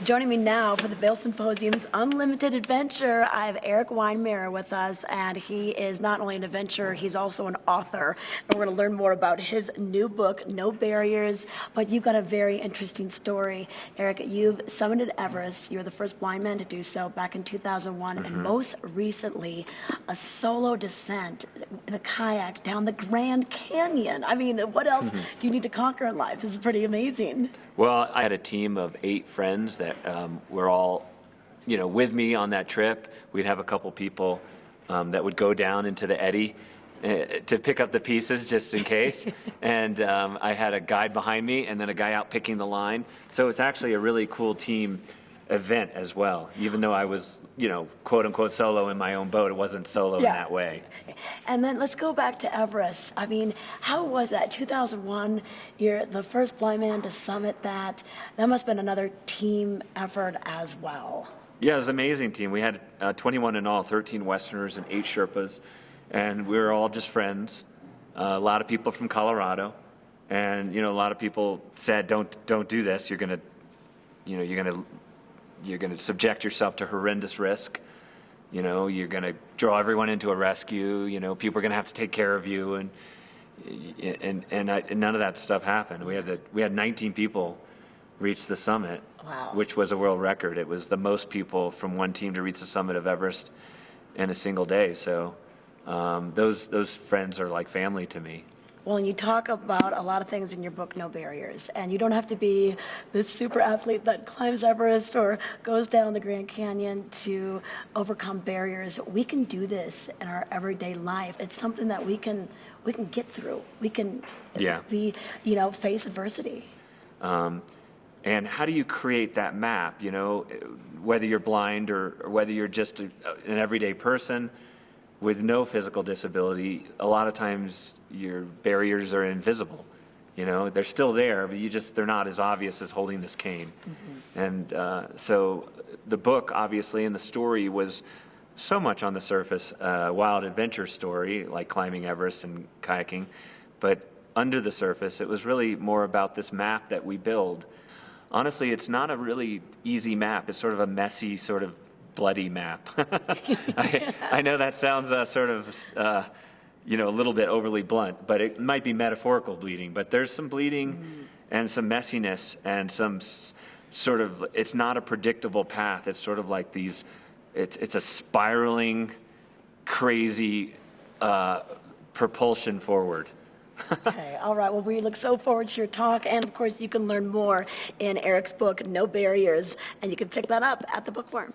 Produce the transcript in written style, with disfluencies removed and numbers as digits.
Joining me now for the Vail Symposium's Unlimited Adventure, I have Erik Weihenmayer with us, and he is not only an adventurer, he's also an author. And we're going to learn more about his new book, No Barriers, but you've got a very interesting story. Erik, you've summited Everest. You're the first blind man to do so back in 2001, and most recently, a solo descent in a kayak down the Grand Canyon. I mean, what else do you need to conquer in life? This is pretty amazing. Well, I had a team of 8 friends that were all, with me on that trip. We'd have a couple people that would go down into the eddy to pick up the pieces just in case. And I had a guide behind me and then a guy out picking the line. So it's actually a really cool team event as well. Even though I was, quote unquote solo in my own boat, it wasn't solo in that way. And then let's go back to Everest. I mean, how was that? 2001, you're the first blind man to summit that. That must have been another team effort as well. Yeah, it was an amazing team. We had 21 in all, 13 Westerners and 8 Sherpas. And we were all just friends. A lot of people from Colorado. And, a lot of people said, don't do this. You're going to subject yourself to horrendous risk. You're going to draw everyone into a rescue. People are going to have to take care of you, and none of that stuff happened. We had 19 people reach the summit, wow, which was a world record. It was the most people from one team to reach the summit of Everest in a single day. So those friends are like family to me. Well, and you talk about a lot of things in your book, No Barriers, and you don't have to be this super athlete that climbs Everest or goes down the Grand Canyon to overcome barriers. We can do this in our everyday life. It's something that we can get through. We can be, face adversity. And how do you create that map, whether you're blind or whether you're just an everyday person with no physical disability? A lot of times your barriers are invisible. They're still there, but they're not as obvious as holding this cane. And so the book, obviously, and the story was so much on the surface, wild adventure story, like climbing Everest and kayaking. But under the surface, it was really more about this map that we build. Honestly, it's not a really easy map. It's sort of a messy, sort of bloody map. I know that sounds a little bit overly blunt, but it might be metaphorical bleeding. But there's some bleeding and some messiness and some it's not a predictable path. It's sort of like it's a spiraling, crazy propulsion forward. Okay, all right. Well, we look so forward to your talk. And, of course, you can learn more in Erik's book, No Barriers, and you can pick that up at the bookworm.